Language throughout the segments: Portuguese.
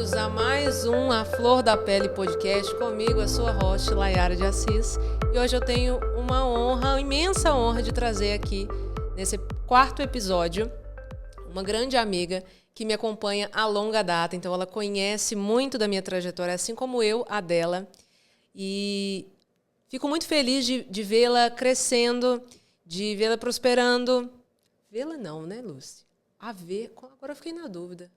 bem-vindos a mais um A Flor da Pele podcast, comigo, a sua host, Layara de Assis. E hoje eu tenho uma imensa honra de trazer aqui, nesse quarto episódio, uma grande amiga que me acompanha a longa data. Então ela conhece muito da minha trajetória, assim como eu, a dela. E fico muito feliz de vê-la crescendo, de vê-la prosperando. Vê-la não, né, Lúcia? Agora eu fiquei na dúvida.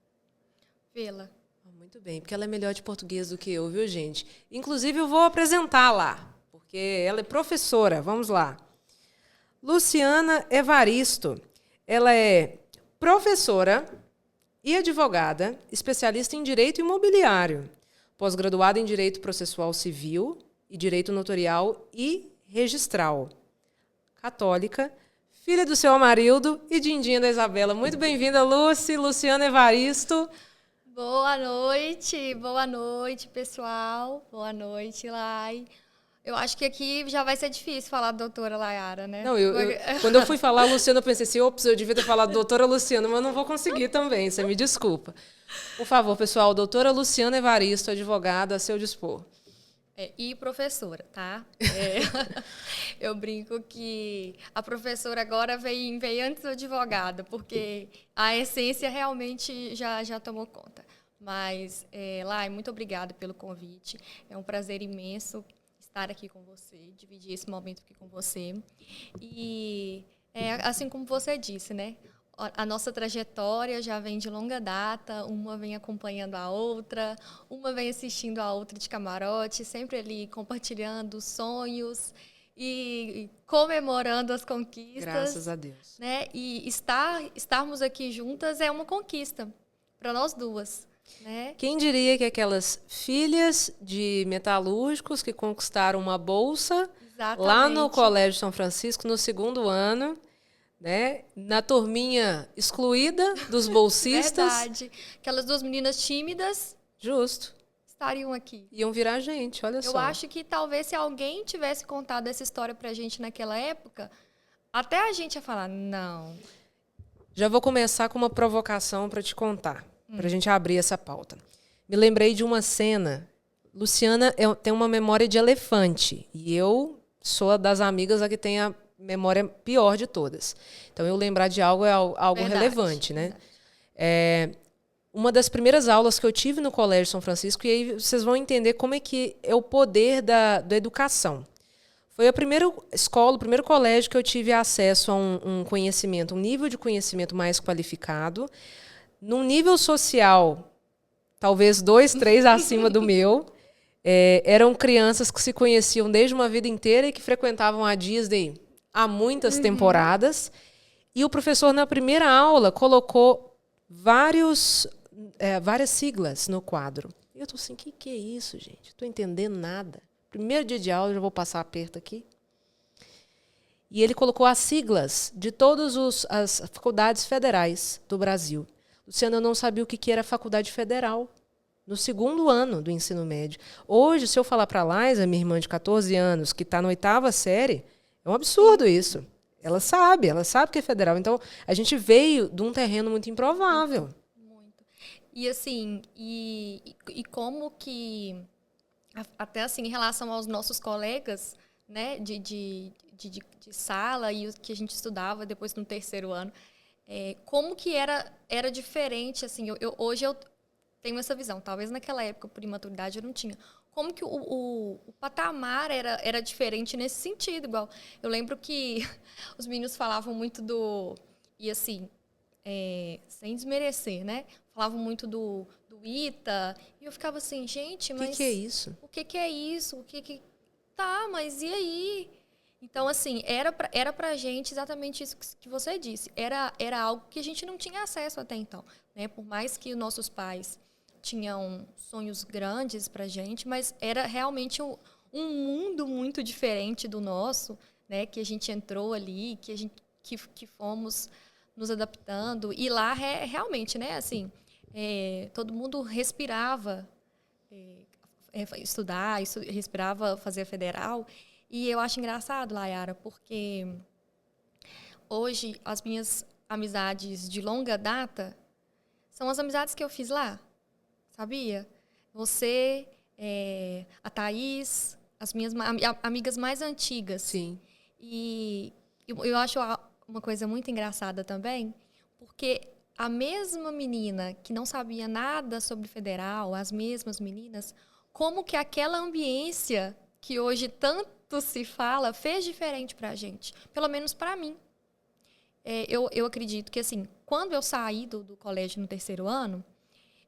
Vê-la. Muito bem, porque ela é melhor de português do que eu, viu, gente? Inclusive, eu vou apresentá-la, porque ela é professora. Vamos lá. Luciana Evaristo. Ela é professora e advogada, especialista em direito imobiliário, pós-graduada em direito processual civil e direito notorial e registral. Católica, filha do seu Amarildo e Dindinha da Isabela. Muito bem-vinda, Luciana Evaristo. Boa noite, pessoal. Boa noite, Lai. Eu acho que aqui já vai ser difícil falar da doutora Layara, né? Não, quando eu fui falar Luciana, eu pensei assim, ops, eu devia ter falado doutora Luciana, mas eu não vou conseguir também, você me desculpa. Por favor, pessoal, doutora Luciana Evaristo, advogada, a seu dispor. E professora, tá? Eu brinco que a professora agora veio antes do advogada, porque a essência realmente já tomou conta. Mas, Lai, muito obrigada pelo convite. É um prazer imenso estar aqui com você, dividir esse momento aqui com você. E, assim como você disse, né? A nossa trajetória já vem de longa data, uma vem acompanhando a outra, uma vem assistindo a outra de camarote, sempre ali compartilhando sonhos e comemorando as conquistas. Graças a Deus. Né? E estarmos aqui juntas é uma conquista para nós duas. Né? Quem diria que aquelas filhas de metalúrgicos que conquistaram uma bolsa lá no Colégio São Francisco, no segundo ano, né? Na turminha excluída dos bolsistas. Verdade. Aquelas duas meninas tímidas. Justo. Estariam aqui. Iam virar gente, olha só. Eu acho que talvez se alguém tivesse contado essa história pra gente naquela época, até a gente ia falar, não. Já vou começar com uma provocação para te contar, pra gente abrir essa pauta. Me lembrei de uma cena. Luciana tem uma memória de elefante. E eu sou das amigas a que tem a memória pior de todas. Então, eu lembrar de algo é algo relevante, né? Uma das primeiras aulas que eu tive no Colégio São Francisco, e aí vocês vão entender como é que é o poder da educação. Foi a primeira escola, o primeiro colégio que eu tive acesso a um conhecimento, um nível de conhecimento mais qualificado, num nível social, talvez 2, 3 acima do meu. Eram crianças que se conheciam desde uma vida inteira e que frequentavam a Disney há muitas temporadas. E o professor, na primeira aula, colocou várias siglas no quadro. E eu estou assim, o que é isso, gente? Não estou entendendo nada. Primeiro dia de aula, já vou passar aperto aqui. E ele colocou as siglas de todas as faculdades federais do Brasil. Luciana, eu não sabia o que era faculdade federal no segundo ano do ensino médio. Hoje, se eu falar para a Laisa, minha irmã de 14 anos, que está na 8ª série, é um absurdo isso. Ela sabe que é federal. Então, a gente veio de um terreno muito improvável. Muito. E assim, e como que, até assim, em relação aos nossos colegas, né, de sala e o que a gente estudava depois no terceiro ano, como que era diferente, assim, hoje eu tenho essa visão, talvez naquela época, por imaturidade, eu não tinha. Como que o patamar era diferente nesse sentido, igual. Eu lembro que os meninos falavam muito e assim, sem desmerecer, né? Falavam muito do ITA, e eu ficava assim, gente, mas... O que é isso? O que é isso? Tá, mas e aí? Então, assim, era pra gente exatamente isso que você disse. Era algo que a gente não tinha acesso até então, né? Por mais que os nossos pais tinham sonhos grandes pra gente, mas era realmente um mundo muito diferente do nosso, né? Que a gente entrou ali, que fomos nos adaptando. E lá, realmente, né? Assim, todo mundo respirava estudar, respirava fazer a federal. E eu acho engraçado, Layara, porque hoje as minhas amizades de longa data são as amizades que eu fiz lá. sabia? Você, a Thaís, as minhas amigas mais antigas. Sim. E eu acho uma coisa muito engraçada também, porque a mesma menina que não sabia nada sobre federal, as mesmas meninas, como que aquela ambiência que hoje tanto se fala fez diferente para a gente, pelo menos para mim. Eu acredito que, assim, quando eu saí do colégio no terceiro ano,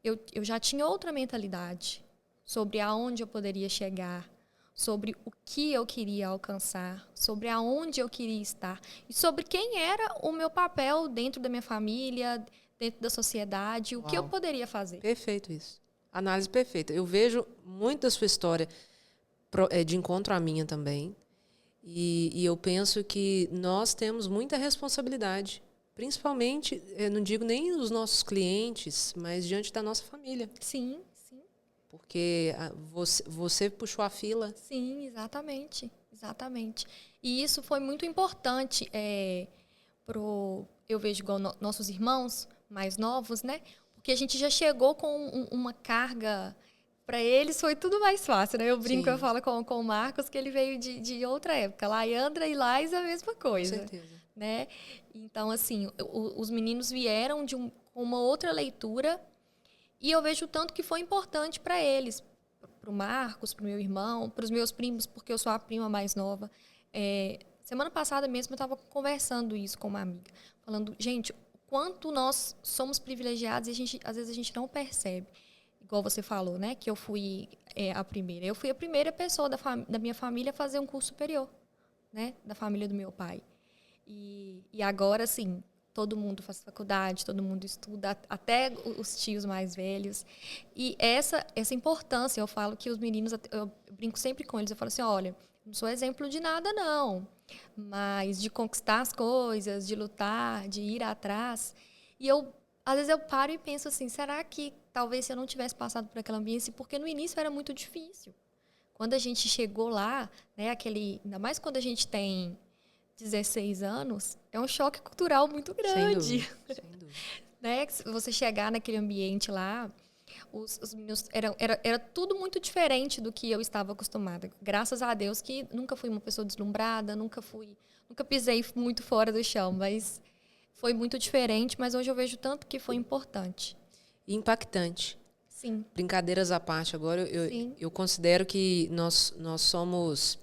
eu já tinha outra mentalidade sobre aonde eu poderia chegar, sobre o que eu queria alcançar, sobre aonde eu queria estar e sobre quem era o meu papel dentro da minha família, dentro da sociedade, o que eu poderia fazer. Perfeito isso. Análise perfeita. Eu vejo muito da sua história de encontro à minha também. E eu penso que nós temos muita responsabilidade. Principalmente, eu não digo nem os nossos clientes, mas diante da nossa família. Sim, sim. Porque você puxou a fila. Sim, exatamente. Exatamente. E isso foi muito importante. Eu vejo igual nossos irmãos mais novos, né? Porque a gente já chegou com uma carga. Para eles foi tudo mais fácil, né? Eu brinco, Sim. eu falo com o Marcos que ele veio de outra época. Laiandra e Lais a mesma coisa. Com certeza. Né? Então, assim, os meninos vieram com uma outra leitura e eu vejo o tanto que foi importante para eles. Para o Marcos, para o meu irmão, para os meus primos, porque eu sou a prima mais nova. Semana passada mesmo eu estava conversando isso com uma amiga. Falando, gente, o quanto nós somos privilegiados e às vezes a gente não percebe. Igual você falou, né? Que eu fui a primeira. Eu fui a primeira pessoa da minha família a fazer um curso superior, né? Da família do meu pai. E agora, assim, todo mundo faz faculdade, todo mundo estuda, até os tios mais velhos. E essa importância, eu falo que os meninos, eu brinco sempre com eles, eu falo assim, olha, não sou exemplo de nada, não. Mas de conquistar as coisas, de lutar, de ir atrás. E às vezes eu paro e penso assim, será que talvez se eu não tivesse passado por aquela ambiência, porque no início era muito difícil. Quando a gente chegou lá, né, ainda mais quando a gente tem 16 anos, é um choque cultural muito grande. Sem dúvida. Né? Você chegar naquele ambiente lá, os meninos era tudo muito diferente do que eu estava acostumada. Graças a Deus que nunca fui uma pessoa deslumbrada, nunca pisei muito fora do chão, mas foi muito diferente, mas hoje eu vejo tanto que foi importante. Impactante. Sim. Brincadeiras à parte, agora eu considero que nós somos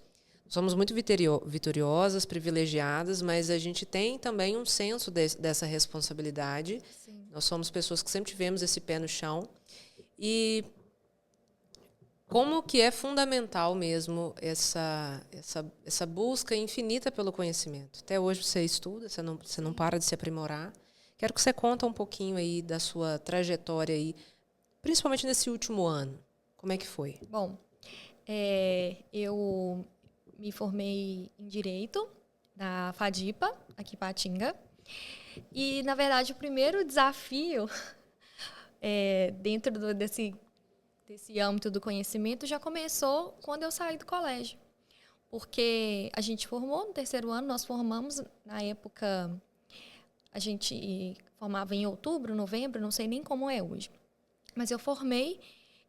muito vitoriosas, privilegiadas, mas a gente tem também um senso dessa responsabilidade. Sim. Nós somos pessoas que sempre tivemos esse pé no chão. E como que é fundamental mesmo essa busca infinita pelo conhecimento. Até hoje você estuda, você não para de se aprimorar. Quero que você conta um pouquinho aí da sua trajetória aí, principalmente nesse último ano. Como é que foi? Bom, eu me formei em Direito na FADIPA, aqui em Patinga. E, na verdade, o primeiro desafio dentro desse âmbito do conhecimento já começou quando eu saí do colégio. Porque a gente formou no terceiro ano, nós formamos, na época, a gente formava em outubro, novembro, não sei nem como é hoje. Mas eu formei,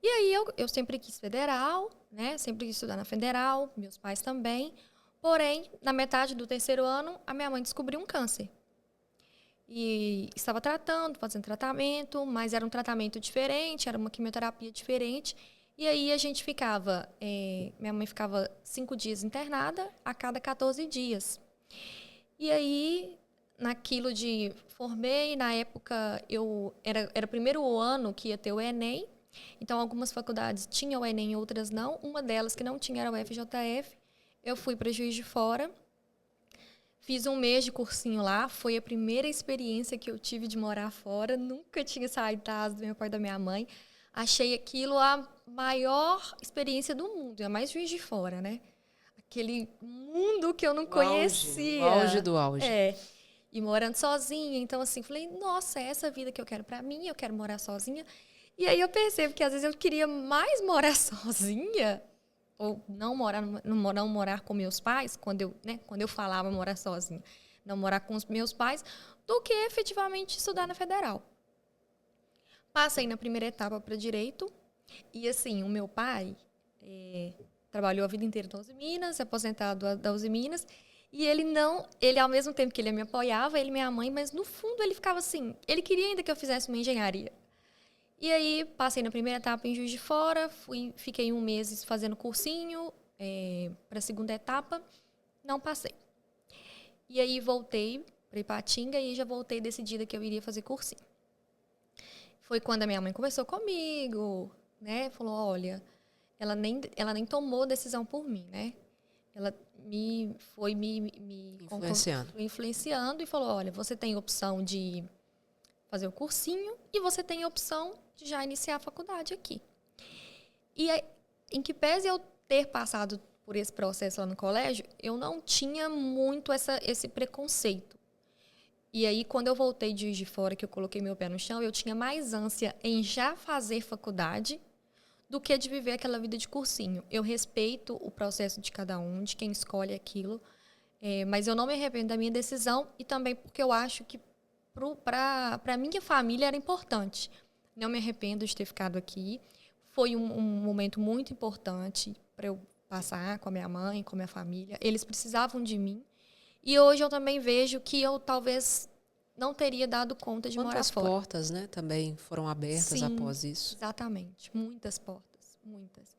e aí eu sempre quis federal, né? Sempre quis estudar na federal, meus pais também. Porém, na metade do terceiro ano, a minha mãe descobriu um câncer. E estava fazendo tratamento, mas era um tratamento diferente, era uma quimioterapia diferente. E aí a gente minha mãe ficava 5 dias internada a cada 14 dias. E aí, naquilo de formei, na época era o primeiro ano que ia ter o Enem. Então, algumas faculdades tinham o Enem, outras não. Uma delas que não tinha era o FJF. Eu fui para Juiz de Fora. Fiz 1 mês de cursinho lá. Foi a primeira experiência que eu tive de morar fora. Nunca tinha saído da casa do meu pai e da minha mãe. Achei aquilo a maior experiência do mundo. É mais Juiz de Fora, né? Aquele mundo que eu não conhecia. O auge do auge. E morando sozinha. Então, assim, falei, nossa, é essa vida que eu quero pra mim. Eu quero morar sozinha. E aí eu percebo que às vezes eu queria mais morar sozinha, ou não morar com meus pais, quando eu falava morar sozinha, não morar com os meus pais, do que efetivamente estudar na federal. Passei na primeira etapa para direito. E, assim, o meu pai trabalhou a vida inteira na Uzi Minas, aposentado da Uzi Minas. E ele ao mesmo tempo que ele me apoiava, ele e minha mãe, mas no fundo ele ficava assim, ele queria ainda que eu fizesse uma engenharia. E aí, passei na primeira etapa em Juiz de Fora, fiquei 1 mês fazendo cursinho para a segunda etapa, não passei. E aí, voltei para Ipatinga e já voltei decidida que eu iria fazer cursinho. Foi quando a minha mãe conversou comigo, né? Falou, olha, ela nem tomou decisão por mim, né? Ela foi me influenciando e falou, olha, você tem a opção de fazer o cursinho e você tem a opção de já iniciar a faculdade aqui. E em que pese eu ter passado por esse processo lá no colégio, eu não tinha muito esse preconceito. E aí, quando eu voltei de Juiz de Fora, que eu coloquei meu pé no chão, eu tinha mais ânsia em já fazer faculdade do que de viver aquela vida de cursinho. Eu respeito o processo de cada um, de quem escolhe aquilo, mas eu não me arrependo da minha decisão e também porque eu acho que para a minha família era importante. Não me arrependo de ter ficado aqui. Foi um momento muito importante para eu passar com a minha mãe, com a minha família. Eles precisavam de mim. E hoje eu também vejo que eu talvez não teria dado conta de morar fora. Quantas portas, né, também foram abertas após isso? Exatamente. Muitas portas. Muitas.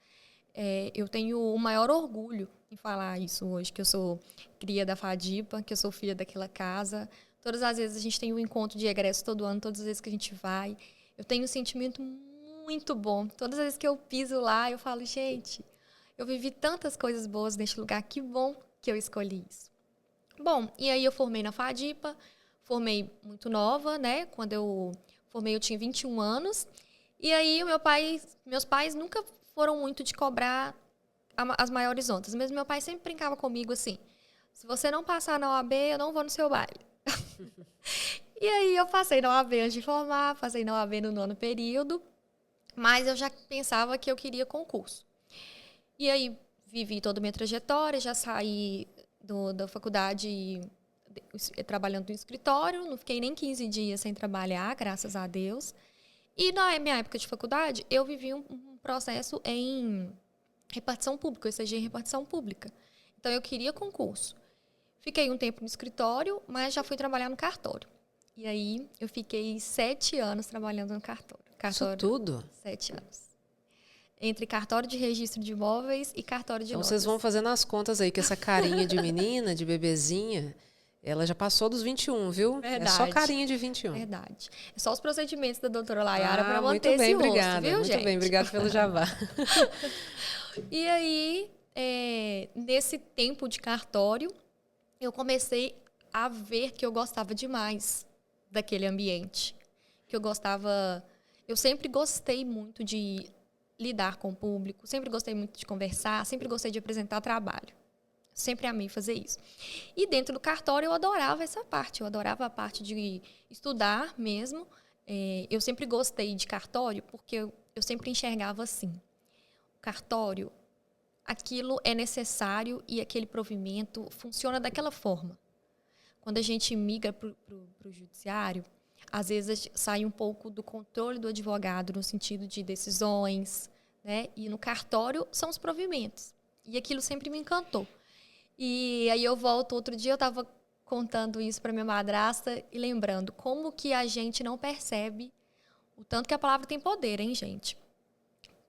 Eu tenho o maior orgulho em falar isso hoje, que eu sou cria da FADIPA, que eu sou filha daquela casa. Todas as vezes a gente tem um encontro de egresso todo ano, todas as vezes que a gente vai. Eu tenho um sentimento muito bom. Todas as vezes que eu piso lá, eu falo, gente, eu vivi tantas coisas boas neste lugar, que bom que eu escolhi isso. Bom, e aí eu formei na FADIPA, formei muito nova, né? Quando eu formei eu tinha 21 anos. E aí meus pais nunca foram muito de cobrar as maiores notas. Mesmo meu pai sempre brincava comigo assim, se você não passar na OAB, eu não vou no seu baile. E aí eu passei na OAB antes de formar, passei na OAB no 9º período, mas eu já pensava que eu queria concurso. E aí vivi toda a minha trajetória, já saí da faculdade trabalhando no escritório, não fiquei nem 15 dias sem trabalhar, graças a Deus. E na minha época de faculdade, eu vivi um processo em repartição pública, eu estagi em repartição pública. Então, eu queria concurso. Fiquei um tempo no escritório, mas já fui trabalhar no cartório. E aí, eu fiquei 7 anos trabalhando no cartório. Isso tudo? 7 anos. Entre cartório de registro de imóveis e cartório de notas. Então, vocês vão fazendo as contas aí, que essa carinha de menina, de bebezinha, ela já passou dos 21, viu? Verdade. É só carinha de 21. Verdade. É só os procedimentos da doutora Layara para manter muito bem, esse obrigada, rosto, viu, muito gente? bem, obrigada pelo jabá. E aí, nesse tempo de cartório, eu comecei a ver que eu gostava demais daquele ambiente. Que eu sempre gostei muito de lidar com o público, sempre gostei muito de conversar, sempre gostei de apresentar trabalho. Sempre amei fazer isso. E dentro do cartório eu adorava essa parte, eu adorava a parte de estudar mesmo. Eu sempre gostei de cartório porque eu sempre enxergava assim. O cartório, aquilo é necessário e aquele provimento funciona daquela forma. Quando a gente migra para o judiciário, às vezes sai um pouco do controle do advogado no sentido de decisões, né? E no cartório são os provimentos. E aquilo sempre me encantou. E aí eu volto, outro dia eu estava contando isso para minha madrasta e lembrando como que a gente não percebe o tanto que a palavra tem poder, hein, gente?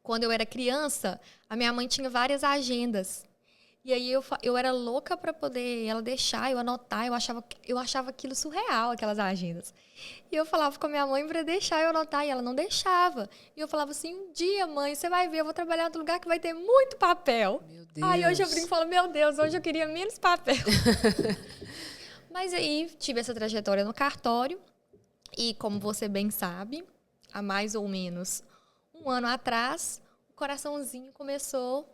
Quando eu era criança, a minha mãe tinha várias agendas. E aí eu era louca para poder ela deixar, eu anotar, eu achava aquilo surreal, aquelas agendas. E eu falava com a minha mãe para deixar eu anotar, e ela não deixava. E eu falava assim, um dia, mãe, você vai ver, eu vou trabalhar num lugar que vai ter muito papel. Meu Deus. Aí hoje eu brinco e falo, meu Deus, hoje eu queria menos papel. Mas aí tive essa trajetória no cartório, e como você bem sabe, há mais ou menos 1 ano atrás, o coraçãozinho começou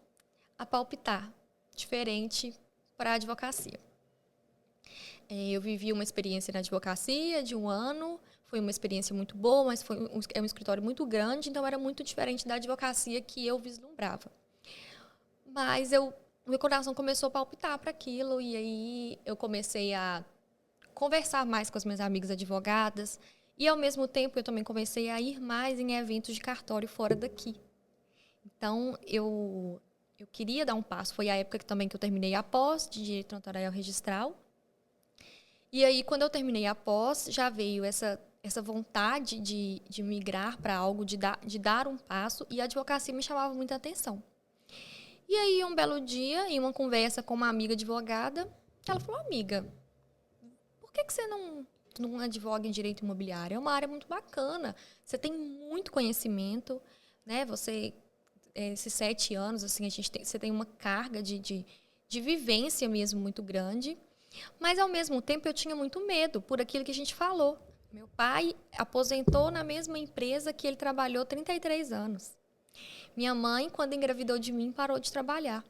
a palpitar. Diferente para a advocacia. Eu vivi uma experiência na advocacia de 1 ano, foi uma experiência muito boa, mas é um escritório muito grande, então era muito diferente da advocacia que eu vislumbrava. Mas meu coração começou a palpitar para aquilo, e aí eu comecei a conversar mais com as minhas amigas advogadas, E, ao mesmo tempo, eu também comecei a ir mais em eventos de cartório fora daqui. Então, eu queria dar um passo. Foi a época também que eu terminei a pós de Direito Notarial Registral. E aí, quando eu terminei a pós, já veio essa vontade de migrar para algo, de dar um passo, e a advocacia me chamava muita atenção. E aí, um belo dia, em uma conversa com uma amiga advogada, ela falou: amiga, por que você não advoga em direito imobiliário? É uma área muito bacana, você tem muito conhecimento, né? Você, esses 7 anos, assim, você tem uma carga de vivência mesmo muito grande, mas, ao mesmo tempo, eu tinha muito medo por aquilo que a gente falou. Meu pai aposentou na mesma empresa que ele trabalhou 33 anos. Minha mãe, quando engravidou de mim, parou de trabalhar.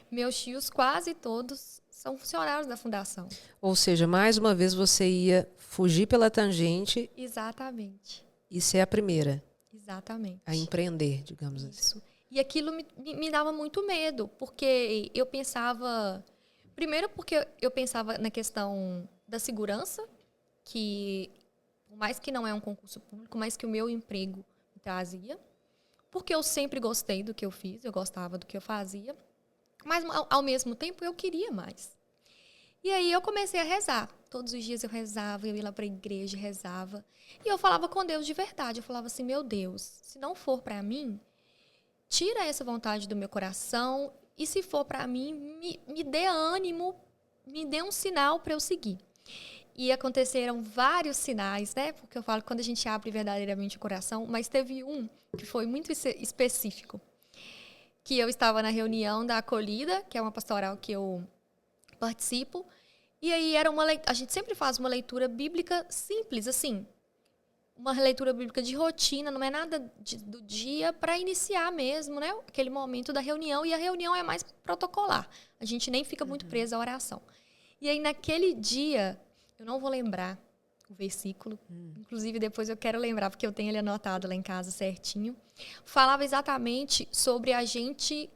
Meus tios, quase todos, são funcionários da fundação. Ou seja, mais uma vez você ia fugir pela tangente. Exatamente. E ser a primeira. Exatamente. A empreender, digamos assim. Isso. E aquilo me dava muito medo, porque eu pensava... Primeiro, porque eu pensava na questão da segurança, que, por mais que não é um concurso público, mas que o meu emprego me trazia. Porque eu sempre gostei do que eu fiz, eu gostava do que eu fazia. Mas, ao mesmo tempo, eu queria mais. E aí eu comecei a rezar. Todos os dias eu rezava, eu ia lá para a igreja, rezava. E eu falava com Deus de verdade. Eu falava assim: meu Deus, se não for para mim, tira essa vontade do meu coração. E se for para mim, me dê ânimo, me dê um sinal para eu seguir. E aconteceram vários sinais, né? Porque eu falo que quando a gente abre verdadeiramente o coração, mas teve um que foi muito específico. Que eu estava na reunião da Acolhida, que é uma pastoral que eu participo, e aí a gente sempre faz uma leitura bíblica simples, assim, uma leitura bíblica de rotina, não é nada do dia, para iniciar mesmo, né? Aquele momento da reunião, e a reunião é mais protocolar. A gente nem fica muito presa à oração. E aí, naquele dia, eu não vou lembrar o versículo, inclusive depois eu quero lembrar, porque eu tenho ele anotado lá em casa certinho, falava exatamente sobre a gente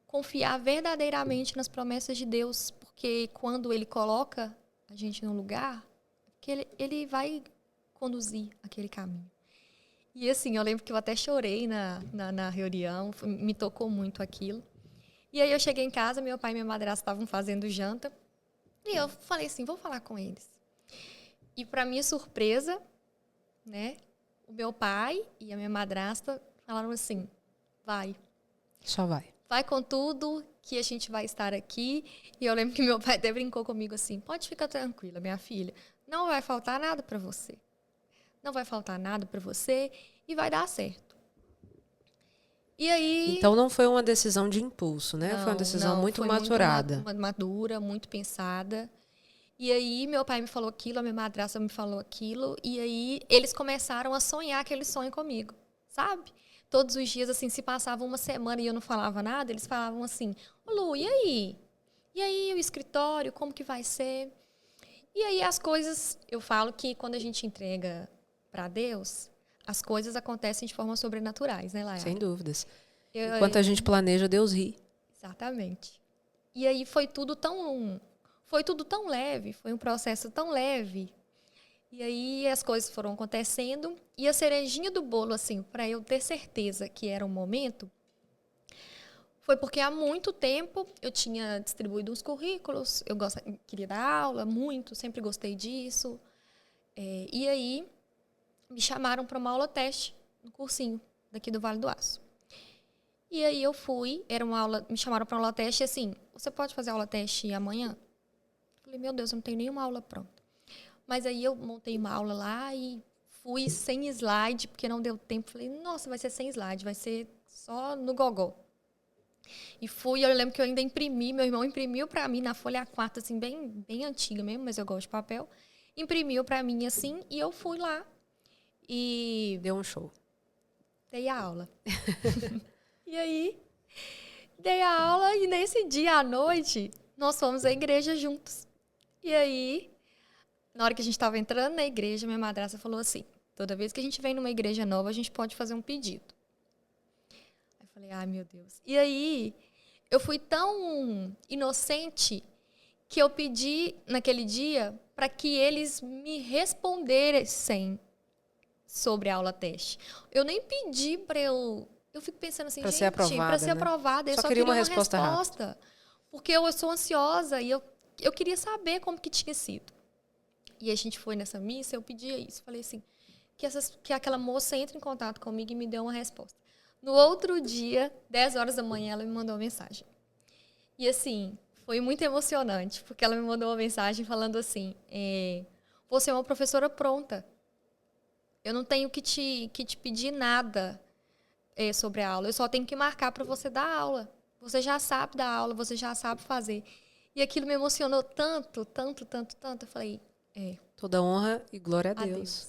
confiar verdadeiramente nas promessas de Deus, porque quando Ele coloca a gente num lugar, que ele vai conduzir aquele caminho. E assim, eu lembro que eu até chorei na reunião, me tocou muito aquilo. E aí eu cheguei em casa, meu pai e minha madrasta estavam fazendo janta, e eu falei assim: vou falar com eles. E, para minha surpresa, né, o meu pai e a minha madrasta falaram assim: vai. Só vai. Vai com tudo, que a gente vai estar aqui. E eu lembro que meu pai até brincou comigo assim: pode ficar tranquila, minha filha. Não vai faltar nada para você. Não vai faltar nada para você e vai dar certo. E aí... Então não foi uma decisão de impulso, né? Não, foi uma decisão muito foi maturada. Muito madura, muito pensada. E aí meu pai me falou aquilo, a minha madrasta me falou aquilo. E aí eles começaram a sonhar aquele sonho comigo, sabe? Todos os dias, assim, se passava uma semana e eu não falava nada, eles falavam assim: ô Lu, e aí? E aí o escritório, como que vai ser? E aí as coisas, eu falo que quando a gente entrega para Deus, as coisas acontecem de formas sobrenaturais, né, Layara? Sem dúvidas. Enquanto a gente planeja, Deus ri. Exatamente. E aí foi tudo tão leve, foi um processo tão leve. E aí as coisas foram acontecendo. E a cerejinha do bolo, assim, para eu ter certeza que era o momento, foi porque há muito tempo eu tinha distribuído uns currículos, queria dar aula muito, sempre gostei disso. E aí me chamaram para uma aula teste no cursinho daqui do Vale do Aço. E aí eu fui, me chamaram para uma aula teste, assim: você pode fazer aula teste amanhã? Falei: meu Deus, eu não tenho nenhuma aula pronta. Mas aí eu montei uma aula lá e fui sem slide, porque não deu tempo. Falei: nossa, vai ser sem slide, vai ser só no gogó. E fui, eu lembro que eu ainda imprimi, meu irmão imprimiu para mim na folha A4, assim, bem, bem antiga mesmo, mas eu gosto de papel. Imprimiu para mim, assim, e eu fui lá. E deu um show. Dei a aula. E aí, dei a aula e nesse dia à noite, nós fomos à igreja juntos. E aí, na hora que a gente estava entrando na igreja, minha madrasta falou assim: toda vez que a gente vem numa igreja nova, a gente pode fazer um pedido. Aí eu falei: ai, meu Deus. E aí, eu fui tão inocente que eu pedi naquele dia para que eles me respondessem sobre a aula teste. Eu nem pedi para eu fico pensando assim, pra gente, ser aprovada, para ser né? aprovada, eu Só só queria queria uma uma resposta resposta. Porque eu sou ansiosa e eu queria saber como que tinha sido. E a gente foi nessa missa, eu pedia isso, falei assim, que aquela moça entre em contato comigo e me dê uma resposta. No outro dia, 10 horas da manhã, ela me mandou uma mensagem. E assim, foi muito emocionante, porque ela me mandou uma mensagem falando assim, você é uma professora pronta. Eu não tenho que te pedir nada sobre a aula. Eu só tenho que marcar para você dar aula. Você já sabe dar aula, você já sabe fazer. E aquilo me emocionou tanto, tanto, tanto, tanto. Eu falei, Toda honra e glória a a Deus. Deus.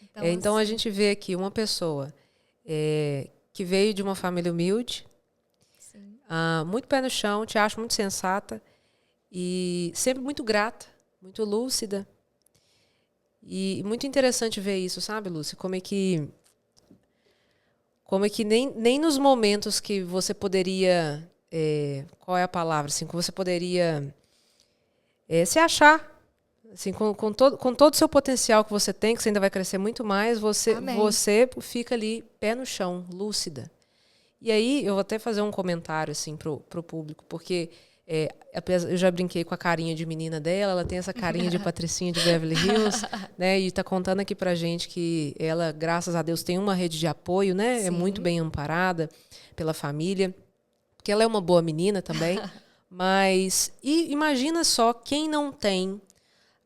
Então, Então a assim, gente vê aqui uma pessoa que veio de uma família humilde, sim, muito pé no chão, te acho muito sensata e sempre muito grata, muito lúcida. E muito interessante ver isso, sabe, Lúcia? Como é que nem nos momentos que você poderia, qual é a palavra, assim, que você poderia se achar, assim, com todo o seu potencial que você tem, que você ainda vai crescer muito mais, amém. você fica ali, pé no chão, lúcida. E aí, eu vou até fazer um comentário assim, pro público, porque eu já brinquei com a carinha de menina dela, ela tem essa carinha de patricinha de Beverly Hills, né? E está contando aqui pra gente que ela, graças a Deus, tem uma rede de apoio, né? É muito Sim. bem amparada pela família, porque ela é uma boa menina também. Mas imagina só quem não tem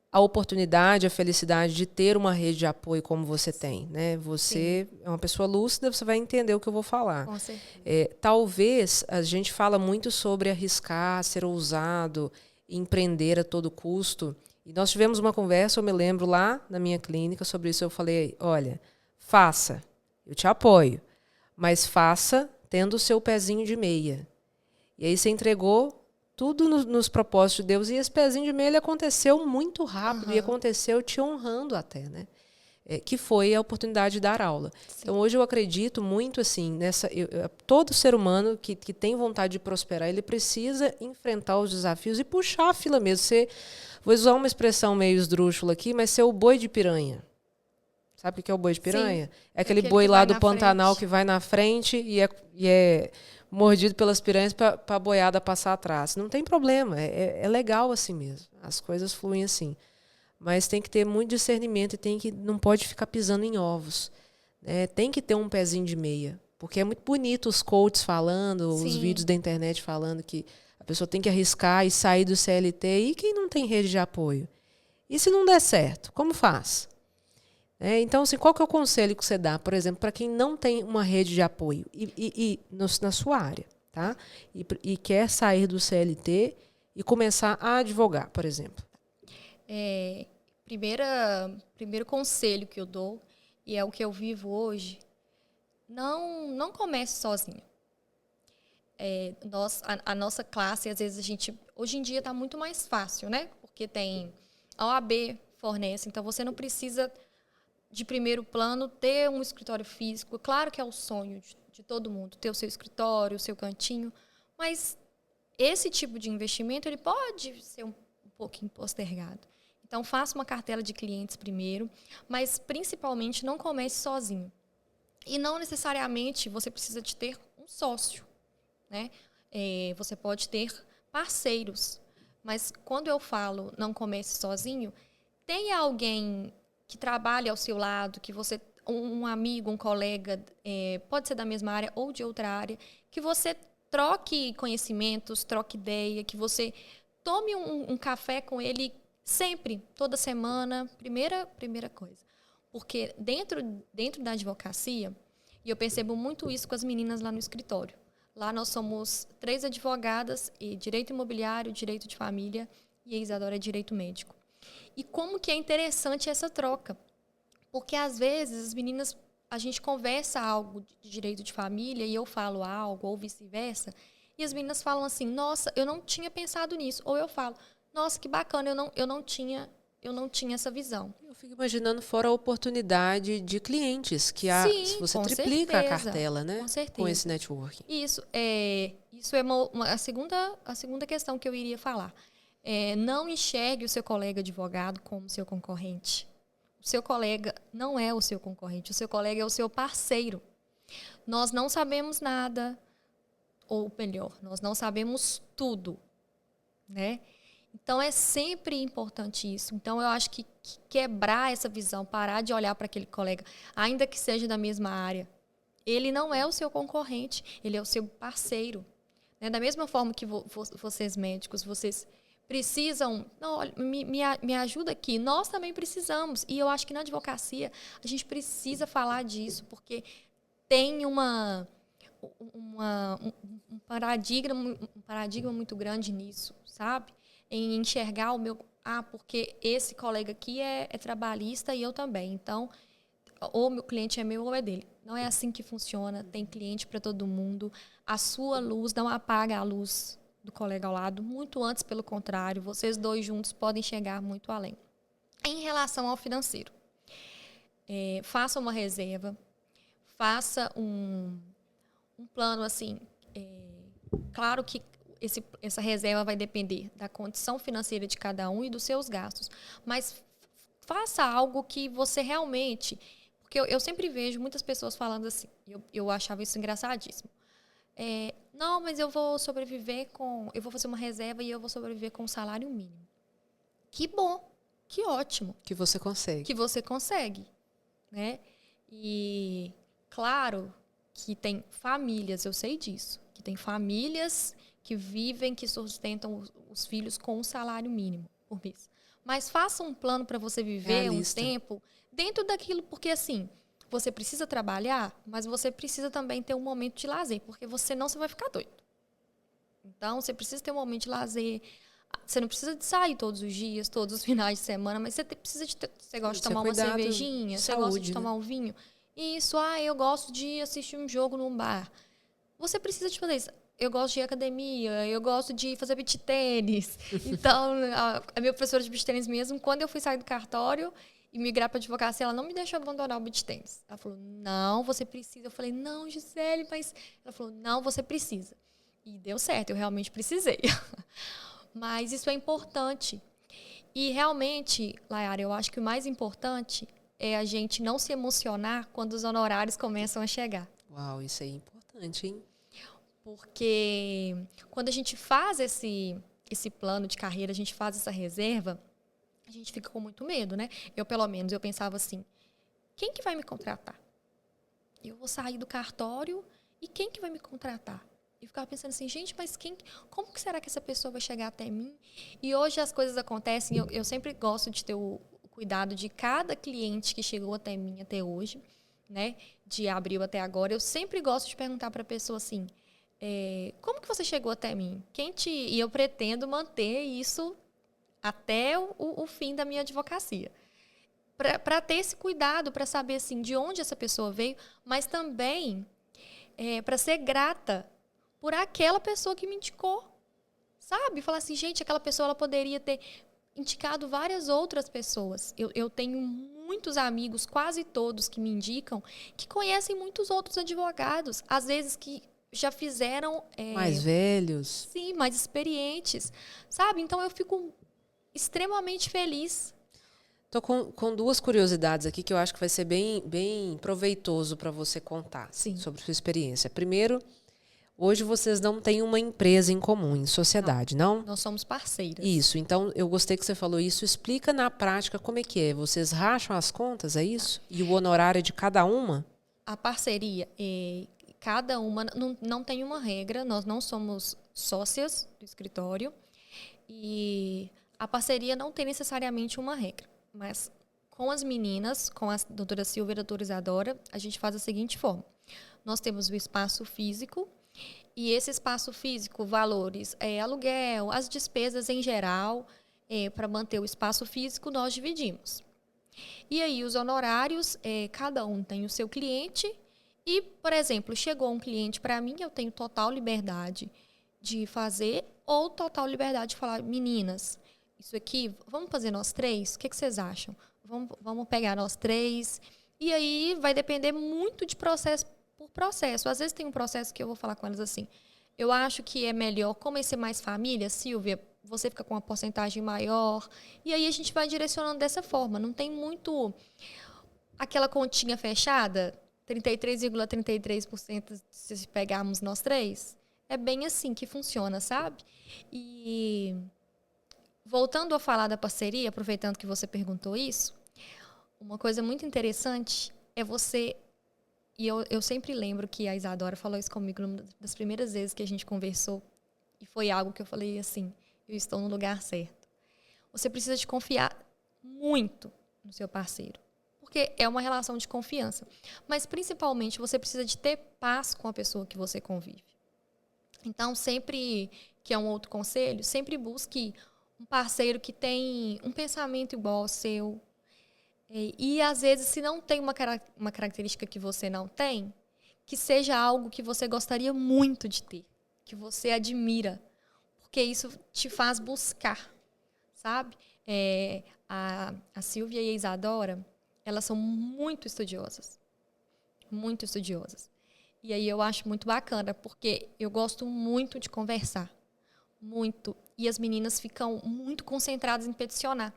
a oportunidade, a felicidade de ter uma rede de apoio como você tem, né? Você é uma pessoa lúcida, você vai entender o que eu vou falar. Com certeza. Talvez a gente fala muito sobre arriscar, ser ousado, empreender a todo custo. E nós tivemos uma conversa, eu me lembro lá na minha clínica sobre isso. Eu falei, olha, faça, eu te apoio, mas faça tendo o seu pezinho de meia. E aí você entregou tudo nos propósitos de Deus. E esse pezinho de meia ele aconteceu muito rápido e aconteceu te honrando até, né? Que foi a oportunidade de dar aula. Sim. Então, hoje eu acredito muito assim, todo ser humano que tem vontade de prosperar, ele precisa enfrentar os desafios e puxar a fila mesmo. Vou usar uma expressão meio esdrúxula aqui, mas ser o boi de piranha. Sabe o que é o boi de piranha? Sim. É aquele Aquele boi que lá vai do na Pantanal frente. que vai na frente e é mordido pelas piranhas para a boiada passar atrás. Não tem problema, é legal assim mesmo. As coisas fluem assim. Mas tem que ter muito discernimento e não pode ficar pisando em ovos. Né? Tem que ter um pezinho de meia. Porque é muito bonito os coaches falando, os vídeos Sim. da internet falando que a pessoa tem que arriscar e sair do CLT. E quem não tem rede de apoio? E se não der certo, como faz? Então, assim, qual que é o conselho que você dá, por exemplo, para quem não tem uma rede de apoio na sua área, tá? E quer sair do CLT e começar a advogar, por exemplo? Primeiro conselho que eu dou, e é o que eu vivo hoje, não comece sozinho. A nossa classe, às vezes hoje em dia está muito mais fácil, né? Porque a OAB fornece, então você não precisa de primeiro plano ter um escritório físico. Claro que é o sonho de todo mundo, ter o seu escritório, o seu cantinho, mas esse tipo de investimento ele pode ser um pouquinho postergado. Então, faça uma cartela de clientes primeiro, mas principalmente não comece sozinho. E não necessariamente você precisa de ter um sócio, né? Você pode ter parceiros, mas quando eu falo não comece sozinho, tenha alguém que trabalhe ao seu lado, que você um amigo, um colega, pode ser da mesma área ou de outra área, que você troque conhecimentos, troque ideia, que você tome um café com ele sempre, toda semana, primeira coisa. Porque dentro da advocacia, e eu percebo muito isso com as meninas lá no escritório, lá nós somos 3 advogadas, e direito imobiliário, direito de família, e a Isadora é direito médico. E como que é interessante essa troca. Porque, às vezes, as meninas, a gente conversa algo de direito de família e eu falo algo, ou vice-versa, e as meninas falam assim, nossa, eu não tinha pensado nisso. Ou eu falo, nossa, que bacana, eu não tinha essa visão. Eu fico imaginando fora a oportunidade de clientes, que se Sim, você com triplica a certeza. cartela, né? Com Com esse certeza. networking. Isso é a segunda questão que eu iria falar. Não enxergue o seu colega advogado como seu concorrente. O seu colega não é o seu concorrente, o seu colega é o seu parceiro. Nós não sabemos nada, ou melhor, nós não sabemos tudo, né? Então, é sempre importante isso. Então, eu acho que quebrar essa visão, parar de olhar para aquele colega, ainda que seja da mesma área, ele não é o seu concorrente, ele é o seu parceiro. Né? Da mesma forma que vocês médicos, vocês precisam, não, olha, me ajuda aqui, nós também precisamos. E eu acho que na advocacia a gente precisa falar disso, porque tem um paradigma muito grande nisso, sabe? Em enxergar porque esse colega aqui é trabalhista e eu também. Então, ou meu cliente é meu ou é dele. Não é assim que funciona. Tem cliente para todo mundo. A sua luz não apaga a luz do colega ao lado. Muito antes, pelo contrário. Vocês dois juntos podem chegar muito além. Em relação ao financeiro, faça uma reserva. Faça um plano assim. Claro que essa reserva vai depender da condição financeira de cada um e dos seus gastos. Mas faça algo que você realmente... Porque eu sempre vejo muitas pessoas falando assim, eu achava isso engraçadíssimo. Não, mas eu vou sobreviver eu vou fazer uma reserva e eu vou sobreviver com um salário mínimo. Que bom, que ótimo. Que você consegue. Que você consegue, né? E, claro, que tem famílias, eu sei disso, que tem famílias que vivem, que sustentam os filhos com um salário mínimo por mês. Mas faça um plano para você viver um tempo dentro daquilo, porque assim, você precisa trabalhar, mas você precisa também ter um momento de lazer, porque senão você vai ficar doido. Então, você precisa ter um momento de lazer. Você não precisa de sair todos os dias, todos os finais de semana, mas você precisa você gosta de tomar uma cervejinha, você gosta de tomar um vinho. Isso, eu gosto de assistir um jogo num bar. Você precisa de fazer isso. Eu gosto de ir à academia, eu gosto de fazer beach tênis. Então, a minha professora de beach tênis mesmo, quando eu fui sair do cartório e migrar para advocacia, ela não me deixou abandonar o beach tênis. Ela falou, não, você precisa. Eu falei, não, Gisele, mas... Ela falou, não, você precisa. E deu certo, eu realmente precisei. Mas isso é importante. E realmente, Layara, eu acho que o mais importante é a gente não se emocionar quando os honorários começam a chegar. Uau, isso é importante, hein? Porque quando a gente faz esse plano de carreira, a gente faz essa reserva, a gente fica com muito medo, né? Pelo menos, eu pensava assim, quem que vai me contratar? Eu vou sair do cartório e quem que vai me contratar? E ficava pensando assim, gente, mas como que será que essa pessoa vai chegar até mim? E hoje as coisas acontecem, eu sempre gosto de ter o cuidado de cada cliente que chegou até mim até hoje, né? De abril até agora, eu sempre gosto de perguntar para a pessoa assim, como que você chegou até mim? E eu pretendo manter isso até o fim da minha advocacia. Para ter esse cuidado, para saber assim, de onde essa pessoa veio, mas também para ser grata por aquela pessoa que me indicou. Sabe? Falar assim, gente, aquela pessoa ela poderia ter indicado várias outras pessoas. Eu tenho muitos amigos, quase todos que me indicam, que conhecem muitos outros advogados. Às vezes que já fizeram... mais velhos. Sim, mais experientes. Sabe? Então, eu fico extremamente feliz. Estou com duas curiosidades aqui que eu acho que vai ser bem proveitoso para você contar. Sim. Sobre sua experiência. Primeiro, hoje vocês não têm uma empresa em comum, em sociedade, não? Nós somos parceiras. Isso. Então, eu gostei que você falou isso. Explica na prática como é que é. Vocês racham as contas, é isso? E o honorário é de cada uma? A parceria cada uma não tem uma regra, nós não somos sócias do escritório e a parceria não tem necessariamente uma regra, mas com as meninas, com a doutora Silvia e a doutora Isadora, a gente faz da seguinte forma, nós temos o espaço físico e esse espaço físico, valores, aluguel, as despesas em geral, para manter o espaço físico, nós dividimos. E aí os honorários, cada um tem o seu cliente. E, por exemplo, chegou um cliente para mim, eu tenho total liberdade de fazer ou total liberdade de falar, meninas, isso aqui, vamos fazer nós três? O que vocês acham? Vamos pegar nós três. E aí vai depender muito de processo por processo. Às vezes tem um processo que eu vou falar com elas assim, eu acho que é melhor, como esse é mais família, Silvia, você fica com uma porcentagem maior. E aí a gente vai direcionando dessa forma. Não tem muito aquela continha fechada, 33,33% se pegarmos nós três. É bem assim que funciona, sabe? E voltando a falar da parceria, aproveitando que você perguntou isso, uma coisa muito interessante é você... E eu sempre lembro que a Isadora falou isso comigo uma das primeiras vezes que a gente conversou. E foi algo que eu falei assim, eu estou no lugar certo. Você precisa de confiar muito no seu parceiro. Porque é uma relação de confiança. Mas, principalmente, você precisa de ter paz com a pessoa que você convive. Então, sempre, que é um outro conselho, sempre busque um parceiro que tem um pensamento igual ao seu. E às vezes, se não tem uma característica que você não tem, que seja algo que você gostaria muito de ter, que você admira, porque isso te faz buscar, sabe? A Silvia e a Isadora, elas são muito estudiosas, muito estudiosas. E aí eu acho muito bacana, porque eu gosto muito de conversar, muito, e as meninas ficam muito concentradas em peticionar.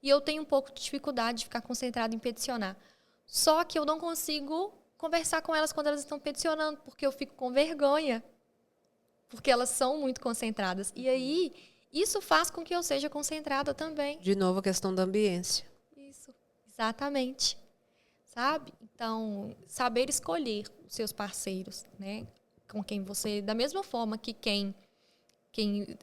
E eu tenho um pouco de dificuldade de ficar concentrada em peticionar. Só que eu não consigo conversar com elas quando elas estão peticionando, porque eu fico com vergonha. Porque elas são muito concentradas. E aí, isso faz com que eu seja concentrada também. De novo, a questão da ambiência. Isso, exatamente. Sabe? Então, saber escolher os seus parceiros, né? Com quem você... Da mesma forma que quem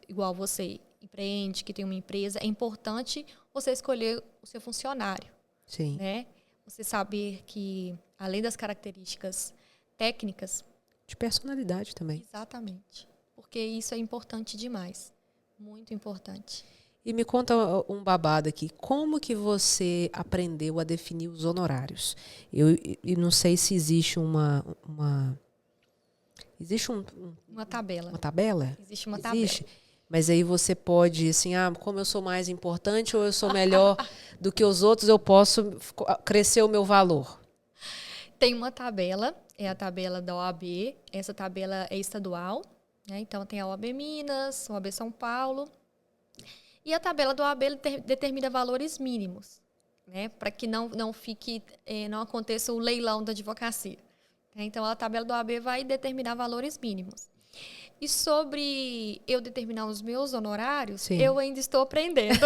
igual você empreende, que tem uma empresa, é importante você escolher o seu funcionário. Sim. Né? Você saber que, além das características técnicas... De personalidade também. Exatamente. Porque isso é importante demais. Muito importante. E me conta um babado aqui. Como que você aprendeu a definir os honorários? Eu não sei se existe existe uma tabela. Uma tabela? Existe uma existe. tabela. Mas aí você pode, assim, como eu sou mais importante ou eu sou melhor do que os outros, eu posso crescer o meu valor? Tem uma tabela, é a tabela da OAB. Essa tabela é estadual, né? Então tem a OAB Minas, a OAB São Paulo. E a tabela da OAB determina valores mínimos, né? Para que não fique, não aconteça o leilão da advocacia. Então a tabela da OAB vai determinar valores mínimos. E sobre eu determinar os meus honorários, sim, eu ainda estou aprendendo.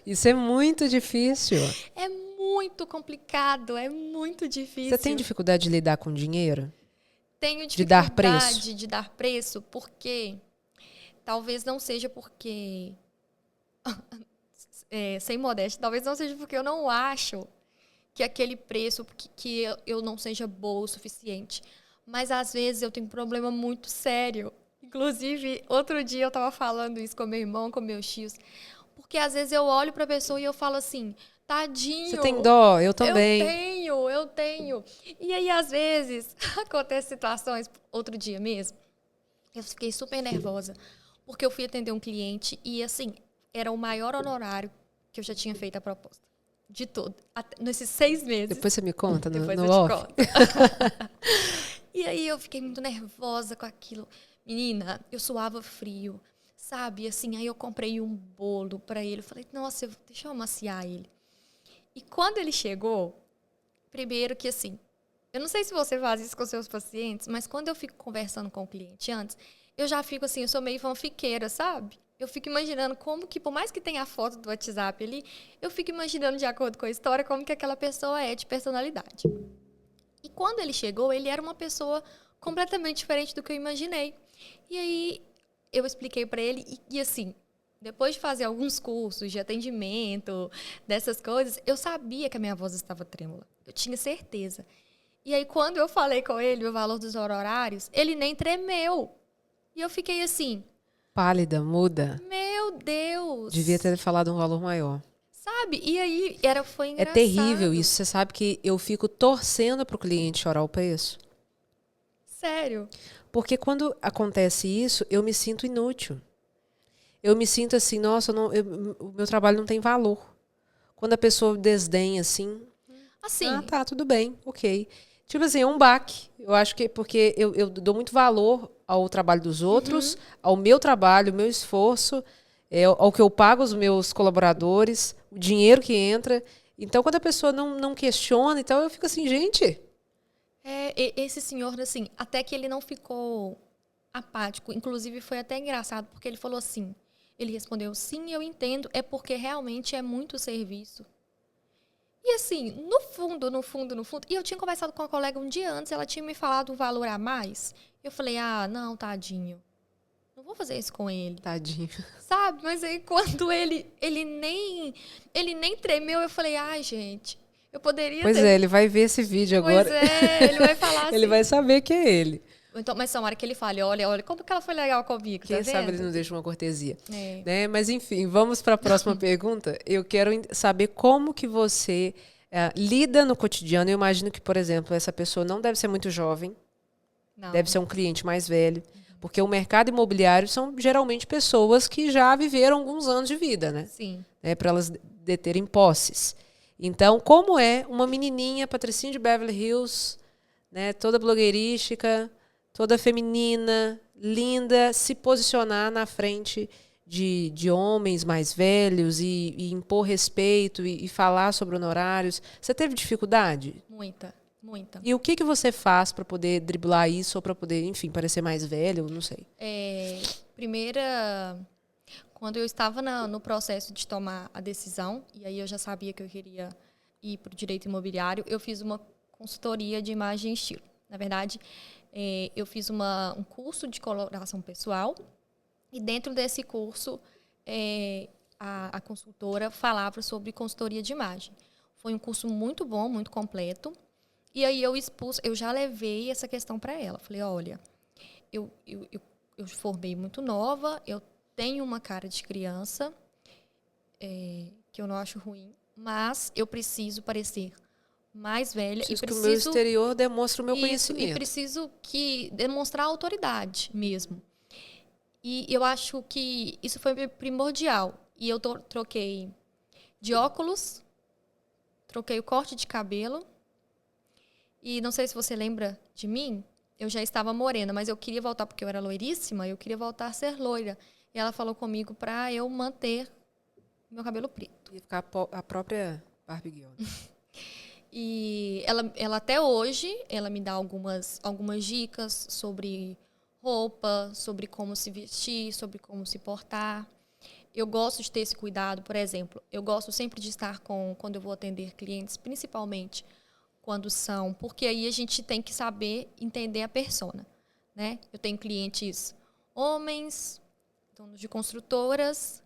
Isso é muito difícil. É muito complicado, é muito difícil. Você tem dificuldade de lidar com dinheiro? Tenho dificuldade de dar preço, porque talvez não seja porque... sem modéstia, talvez não seja porque eu não acho que aquele preço, que eu não seja boa o suficiente. Mas, às vezes, eu tenho um problema muito sério. Inclusive, outro dia eu estava falando isso com meu irmão, com meus tios. Porque, às vezes, eu olho para a pessoa e eu falo assim, tadinho. Você tem dó? Eu também. Eu tenho. E aí, às vezes, acontecem situações, outro dia mesmo, eu fiquei super nervosa. Porque eu fui atender um cliente e, assim, era o maior honorário que eu já tinha feito a proposta. De todo. Nesses 6 meses. Depois você me conta no Depois eu off. te conto. E aí eu fiquei muito nervosa com aquilo. Menina, eu suava frio, sabe? Assim, aí eu comprei um bolo para ele. Eu falei, nossa, deixa eu amaciar ele. E quando ele chegou, primeiro que assim, eu não sei se você faz isso com seus pacientes, mas quando eu fico conversando com o cliente antes, eu já fico assim, eu sou meio fanfiqueira, sabe? Eu fico imaginando como que, por mais que tenha a foto do WhatsApp ali, eu fico imaginando, de acordo com a história, como que aquela pessoa é de personalidade. E quando ele chegou, ele era uma pessoa completamente diferente do que eu imaginei. E aí, eu expliquei para ele, e assim, depois de fazer alguns cursos de atendimento, dessas coisas, eu sabia que a minha voz estava trêmula. Eu tinha certeza. E aí, quando eu falei com ele o valor dos honorários, ele nem tremeu. E eu fiquei assim... Pálida, muda. Meu Deus! Devia ter falado um valor maior. Sabe? E aí foi engraçado. É terrível isso. Você sabe que eu fico torcendo para o cliente chorar o preço. Sério? Porque quando acontece isso, eu me sinto inútil. Eu me sinto assim, nossa, o meu trabalho não tem valor. Quando a pessoa desdenha assim... tá, tudo bem, ok. Tipo assim, é um baque. Eu acho que porque eu dou muito valor ao trabalho dos outros, ao meu trabalho, ao meu esforço. ao que eu pago os meus colaboradores, o dinheiro que entra. Então, quando a pessoa não questiona, então eu fico assim, gente... Esse senhor, assim, até que ele não ficou apático. Inclusive, foi até engraçado, porque ele falou assim, ele respondeu, sim, eu entendo, é porque realmente é muito serviço. E assim, no fundo, e eu tinha conversado com uma colega um dia antes, ela tinha me falado um valor a mais. Eu falei, não, tadinho, não vou fazer isso com ele. Tadinho. Sabe? Mas aí quando ele nem tremeu, eu falei, ai, gente, eu poderia Pois ter... ele vai ver esse vídeo agora. Pois é, ele vai falar assim. Ele vai saber que é ele. Então, mas só uma hora que ele fale, olha, como que ela foi legal comigo, Quem tá sabe vendo? ele não deixa uma cortesia. É. Mas enfim, vamos para a próxima pergunta. Eu quero saber como que você lida no cotidiano. Eu imagino que, por exemplo, essa pessoa não deve ser muito jovem, Não. deve ser um cliente mais velho, porque o mercado imobiliário são geralmente pessoas que já viveram alguns anos de vida, né? Sim. Para elas deterem posses. Então, como é uma menininha, Patricinha de Beverly Hills, né, toda blogueirística, toda feminina, linda, se posicionar na frente de homens mais velhos e impor respeito e falar sobre honorários? Você teve dificuldade? Muita. E o que você faz para poder driblar isso ou para poder, enfim, parecer mais velho? Não sei. Primeira, quando eu estava no processo de tomar a decisão, e aí eu já sabia que eu queria ir para o direito imobiliário, eu fiz uma consultoria de imagem e estilo. Na verdade, eu fiz um curso de coloração pessoal e dentro desse curso a consultora falava sobre consultoria de imagem. Foi um curso muito bom, muito completo. E aí eu já levei essa questão para ela. Falei, olha, eu formei muito nova, eu tenho uma cara de criança, que eu não acho ruim, mas eu preciso parecer mais velha. Que o meu exterior demonstre o meu conhecimento. E preciso demonstrar autoridade mesmo. E eu acho que isso foi primordial. E eu troquei de óculos, troquei o corte de cabelo. E não sei se você lembra de mim, eu já estava morena, mas eu queria voltar porque eu era loiríssima, eu queria voltar a ser loira. E ela falou comigo para eu manter meu cabelo preto. Ia ficar a própria Barbie Girl. E ela até hoje, ela me dá algumas dicas sobre roupa, sobre como se vestir, sobre como se portar. Eu gosto de ter esse cuidado, por exemplo, eu gosto sempre de estar quando eu vou atender clientes, principalmente quando são, porque aí a gente tem que saber entender a persona, né? Eu tenho clientes homens, donos de construtoras,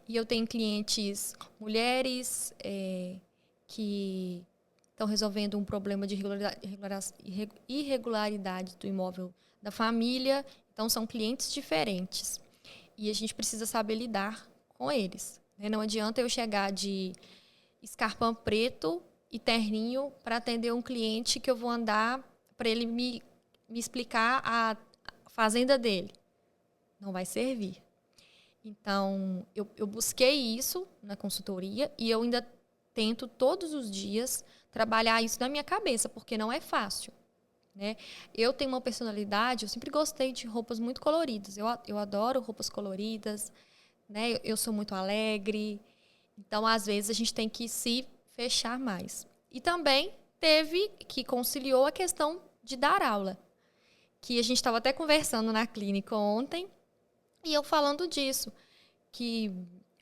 e eu tenho clientes mulheres que estão resolvendo um problema de irregularidade do imóvel da família. Então, são clientes diferentes. E a gente precisa saber lidar com eles. Né? Não adianta eu chegar de escarpão preto e terninho para atender um cliente que eu vou andar para ele me explicar a fazenda dele. Não vai servir. Então, eu busquei isso na consultoria e eu ainda tento todos os dias trabalhar isso na minha cabeça, porque não é fácil. Né? Eu tenho uma personalidade, eu sempre gostei de roupas muito coloridas. Eu adoro roupas coloridas, né? Eu sou muito alegre. Então, às vezes, a gente tem que se fechar mais. E também teve que conciliou a questão de dar aula, que a gente estava até conversando na clínica ontem, e eu falando disso, que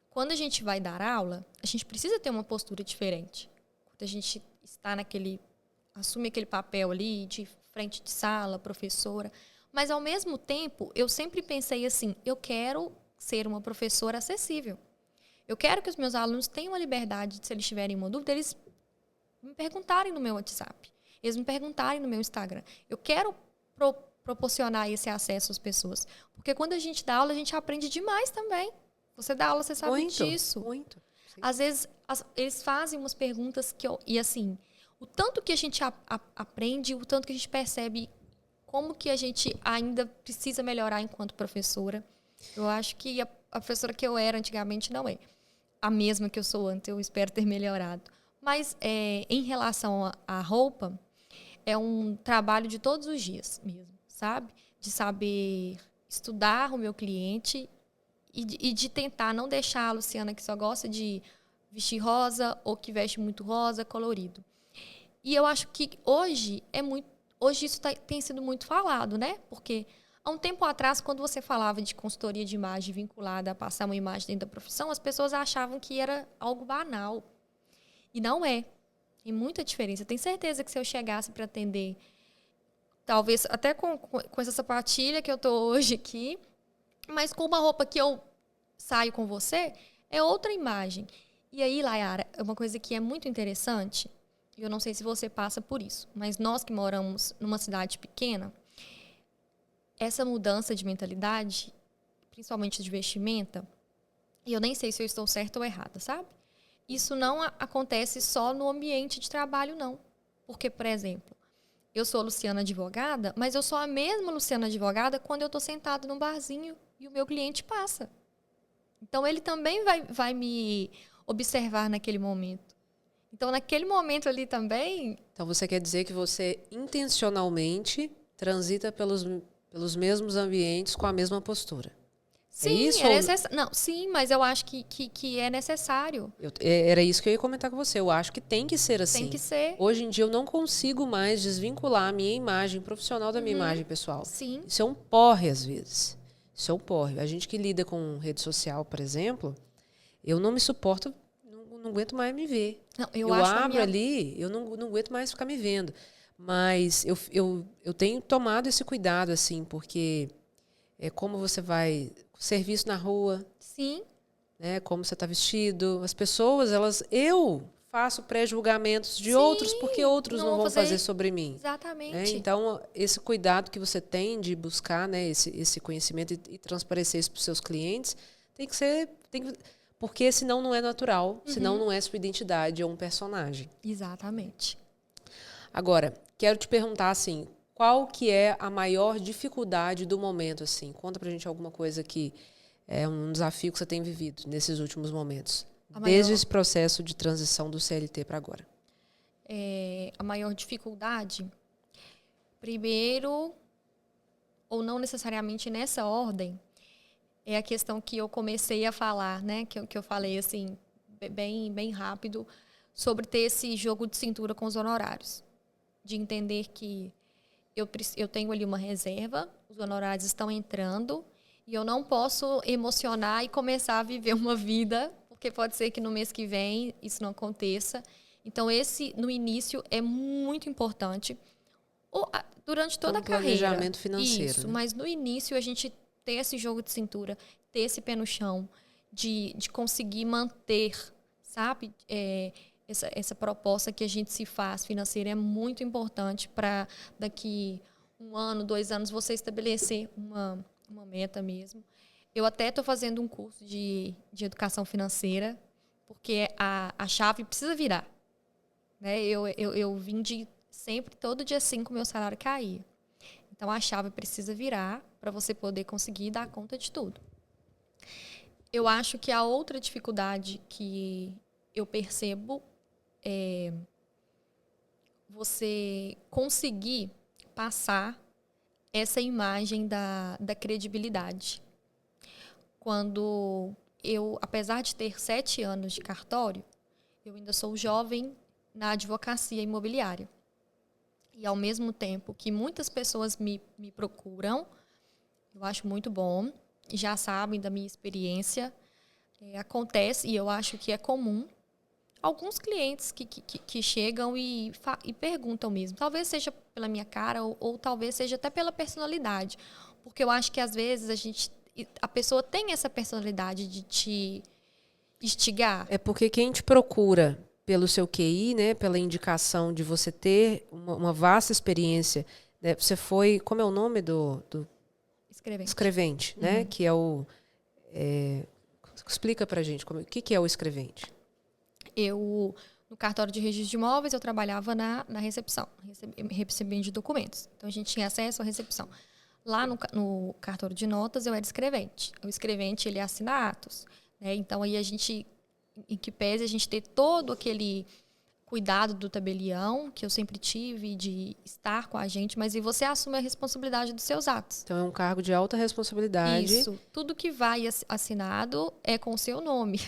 quando a gente vai dar aula, a gente precisa ter uma postura diferente. Quando a gente está assume aquele papel ali de frente de sala, professora, mas ao mesmo tempo, eu sempre pensei assim, eu quero ser uma professora acessível. Eu quero que os meus alunos tenham a liberdade de, se eles tiverem uma dúvida, eles me perguntarem no meu WhatsApp, eles me perguntarem no meu Instagram. Eu quero proporcionar esse acesso às pessoas, porque quando a gente dá aula, a gente aprende demais também. Você dá aula, você sabe disso. Muito. Sim. Às vezes, eles fazem umas perguntas e assim, o tanto que a gente aprende, o tanto que a gente percebe como que a gente ainda precisa melhorar enquanto professora. Eu acho que a professora que eu era antigamente não é a mesma que eu sou antes, eu espero ter melhorado. Mas em relação à roupa, é um trabalho de todos os dias mesmo, sabe? De saber estudar o meu cliente e de tentar não deixar a Luciana que só gosta de vestir rosa ou que veste muito rosa, colorido. E eu acho que hoje isso tem sido muito falado, né? Porque há um tempo atrás, quando você falava de consultoria de imagem vinculada a passar uma imagem dentro da profissão, as pessoas achavam que era algo banal. E não é. Tem muita diferença. Eu tenho certeza que se eu chegasse para atender, talvez até com essa sapatilha que eu tô hoje aqui, mas com uma roupa que eu saio com você, é outra imagem. E aí, Layara, uma coisa que é muito interessante, eu não sei se você passa por isso, mas nós que moramos numa cidade pequena, essa mudança de mentalidade, principalmente de vestimenta, e eu nem sei se eu estou certa ou errada, sabe? Isso não acontece só no ambiente de trabalho, não. Porque, por exemplo, eu sou Luciana advogada, mas eu sou a mesma Luciana advogada quando eu estou sentada num barzinho e o meu cliente passa. Então, ele também vai me observar naquele momento. Então, naquele momento ali também... Então, você quer dizer que você intencionalmente transita pelos mesmos ambientes com a mesma postura? Sim, é isso? Não, sim, mas eu acho que é necessário. Era isso que eu ia comentar com você. Eu acho que tem que ser assim. Tem que ser. Hoje em dia eu não consigo mais desvincular a minha imagem profissional da minha imagem pessoal. Sim. Isso é um porre, às vezes. Isso é um porre. A gente que lida com rede social, por exemplo, eu não me suporto, não aguento mais me ver. Não, eu abro ali, eu não aguento mais ficar me vendo. Mas eu tenho tomado esse cuidado, assim, porque é como você vai... Serviço na rua. Sim. Né, como você está vestido. As pessoas, eu faço pré-julgamentos de outros, porque outros não vão fazer sobre mim. Exatamente. Né? Então, esse cuidado que você tem de buscar, né, esse conhecimento e transparecer isso para os seus clientes, tem que ser... porque senão não é natural, senão não é sua identidade, é um personagem. Exatamente. Agora, quero te perguntar assim, qual que é a maior dificuldade do momento? Assim? Conta pra gente alguma coisa que é um desafio que você tem vivido nesses últimos momentos. Desde esse processo de transição do CLT para agora. A maior dificuldade, primeiro, ou não necessariamente nessa ordem, é a questão que eu comecei a falar, né? Que eu falei assim, bem rápido, sobre ter esse jogo de cintura com os honorários. De entender que eu tenho ali uma reserva, os honorários estão entrando e eu não posso emocionar e começar a viver uma vida, porque pode ser que no mês que vem isso não aconteça. Então, no início, é muito importante. Durante toda a carreira. Planejamento financeiro. Isso, né? Mas no início, a gente ter esse jogo de cintura, ter esse pé no chão, de conseguir manter, sabe? Essa proposta que a gente se faz financeira é muito importante para daqui 1 ano, 2 anos, você estabelecer uma meta mesmo. Eu até estou fazendo um curso de educação financeira, porque a chave precisa virar. Né? Eu vim de sempre, todo dia 5, meu salário caía. Então, a chave precisa virar para você poder conseguir dar conta de tudo. Eu acho que a outra dificuldade que eu percebo é você conseguir passar essa imagem da credibilidade. Quando apesar de ter 7 anos de cartório, eu ainda sou jovem na advocacia imobiliária. E, ao mesmo tempo que muitas pessoas me procuram, eu acho muito bom, já sabem da minha experiência, acontece, e eu acho que é comum, alguns clientes que chegam e perguntam mesmo. Talvez seja pela minha cara ou talvez seja até pela personalidade. Porque eu acho que, às vezes, a pessoa tem essa personalidade de te instigar. É porque quem te procura pelo seu QI, né, pela indicação de você ter uma vasta experiência, né, você foi... Como é o nome do escrevente, né? Que é o... explica pra gente o que é o escrevente. No cartório de registro de imóveis, eu trabalhava na recepção, recebendo de documentos. Então, a gente tinha acesso à recepção. Lá no cartório de notas, eu era escrevente. O escrevente, ele assina atos. Né? Então, aí em que pese a gente ter todo aquele cuidado do tabelião, que eu sempre tive, de estar com a gente, mas e você assume a responsabilidade dos seus atos. Então é um cargo de alta responsabilidade. Isso. Tudo que vai assinado é com o seu nome.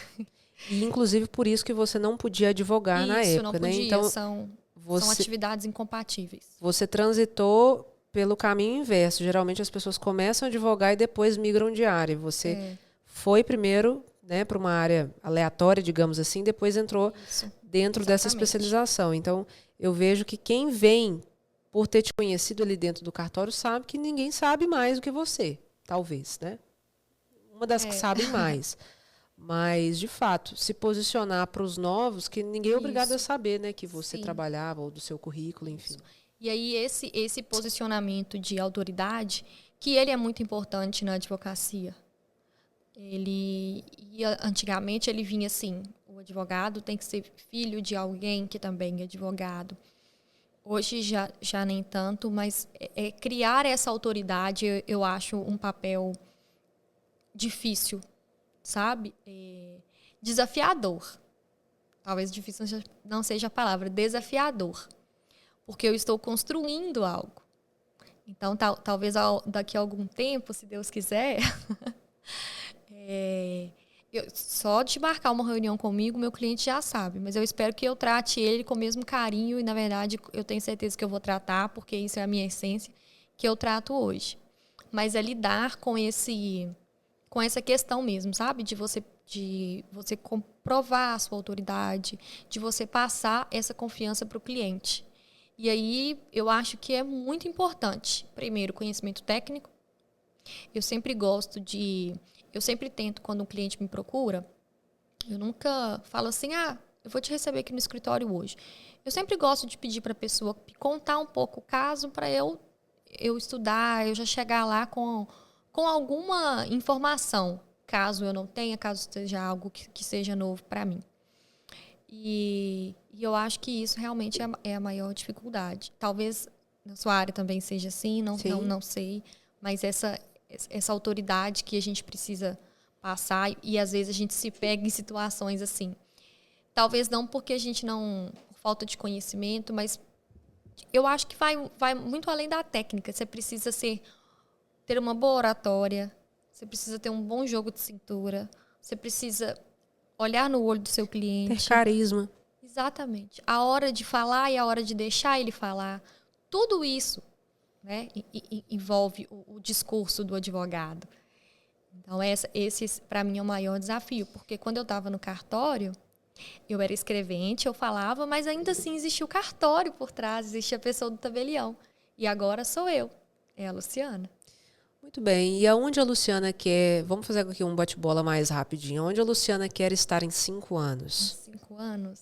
E inclusive por isso que você não podia advogar na Isso, época, não podia. né? Então São você, atividades incompatíveis. você transitou pelo caminho inverso. Geralmente as pessoas começam a advogar e depois migram de área. Você foi primeiro, né, para uma área aleatória, digamos assim, depois entrou dentro dessa especialização. Então, eu vejo que quem vem por ter te conhecido ali dentro do cartório sabe que ninguém sabe mais do que você, talvez, né? Uma das que sabem mais. Mas, de fato, se posicionar para os novos, que ninguém é obrigado a saber, né, que você trabalhava, ou do seu currículo, enfim. E aí, esse posicionamento de autoridade, que ele é muito importante na advocacia. Antigamente, ele vinha assim, o advogado tem que ser filho de alguém que também é advogado. Hoje já nem tanto, mas criar essa autoridade eu acho um papel difícil, sabe? Desafiador. Talvez difícil não seja a palavra, desafiador. Porque eu estou construindo algo. Então, talvez daqui a algum tempo, se Deus quiser, só de marcar uma reunião comigo, meu cliente já sabe. Mas eu espero que eu trate ele com o mesmo carinho e, na verdade, eu tenho certeza que eu vou tratar, porque isso é a minha essência, que eu trato hoje. Mas é lidar com essa questão mesmo, sabe? De você comprovar a sua autoridade, de você passar essa confiança para o cliente. E aí, eu acho que é muito importante, primeiro, conhecimento técnico. Eu sempre tento, quando um cliente me procura, eu nunca falo assim, eu vou te receber aqui no escritório hoje. Eu sempre gosto de pedir para a pessoa contar um pouco o caso para eu estudar, eu já chegar lá com alguma informação, caso eu não tenha, caso seja algo que seja novo para mim. E eu acho que isso realmente é a maior dificuldade. Talvez na sua área também seja assim, não sei. Mas essa autoridade que a gente precisa passar, e às vezes a gente se pega em situações assim. Talvez não porque a gente por falta de conhecimento, mas eu acho que vai muito além da técnica. Você precisa ter uma boa oratória, você precisa ter um bom jogo de cintura, você precisa olhar no olho do seu cliente. Ter carisma. Exatamente. A hora de falar e a hora de deixar ele falar. Tudo isso, né, envolve o discurso do advogado. Então, esse para mim é o maior desafio. Porque quando eu estava no cartório, eu era escrevente, eu falava, mas ainda assim existia o cartório por trás, existia a pessoa do tabelião. E agora sou eu, é a Luciana. Muito bem. E aonde a Luciana quer... Vamos fazer aqui um bate-bola mais rapidinho. Onde a Luciana quer estar em 5 anos? Em 5 anos?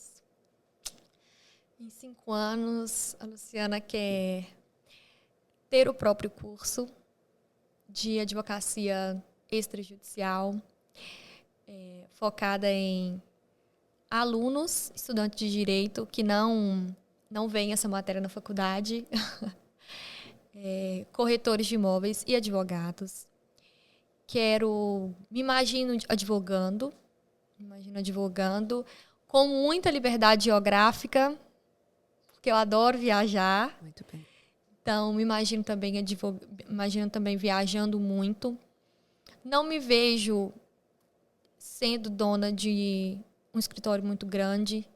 Em 5 anos, a Luciana quer ter o próprio curso de advocacia extrajudicial, focada em alunos, estudantes de direito, que não veem essa matéria na faculdade, corretores de imóveis e advogados. Me imagino advogando com muita liberdade geográfica, porque eu adoro viajar. Muito bem. Então, me imagino também viajando muito. Não me vejo sendo dona de um escritório muito grande.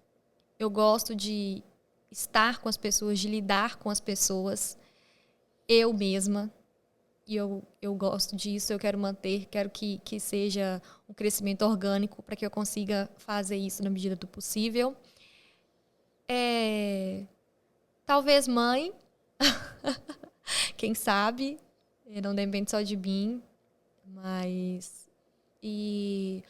Eu gosto de estar com as pessoas, de lidar com as pessoas, eu mesma. E eu gosto disso, eu quero manter, quero que seja um crescimento orgânico para que eu consiga fazer isso na medida do possível. Talvez mãe, quem sabe, não depende só de mim, mas... E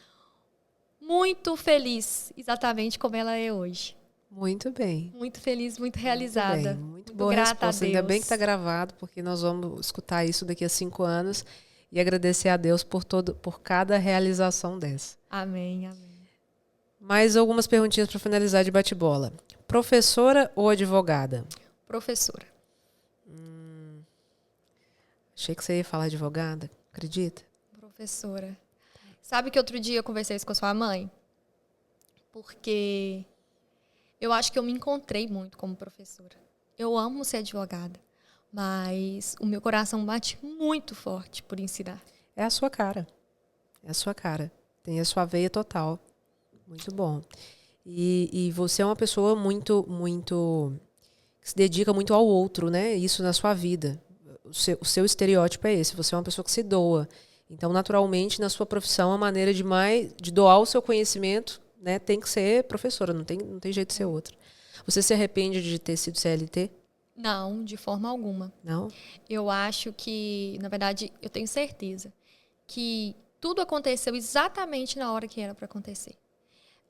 muito feliz, exatamente como ela é hoje. Muito bem. Muito feliz, muito realizada. Muito boa resposta. Ainda bem que está gravado, porque nós vamos escutar isso daqui a 5 anos e agradecer a Deus por cada realização dessa. Amém, amém. Mais algumas perguntinhas para finalizar de bate-bola. Professora ou advogada? Professora. Achei que você ia falar advogada, acredita? Professora. Sabe que outro dia eu conversei isso com a sua mãe? Porque Eu acho que eu me encontrei muito como professora. Eu amo ser advogada, mas o meu coração bate muito forte por ensinar. É a sua cara. É a sua cara. Tem a sua veia total. Muito bom. E você é uma pessoa muito que se dedica muito ao outro, né? Isso na sua vida. O seu estereótipo é esse. Você é uma pessoa que se doa. Então, naturalmente, na sua profissão, a maneira de doar o seu conhecimento, né, tem que ser professora. Não tem jeito de ser outra. Você se arrepende de ter sido CLT? Não, de forma alguma. Não? Eu acho que, na verdade, eu tenho certeza que tudo aconteceu exatamente na hora que era para acontecer.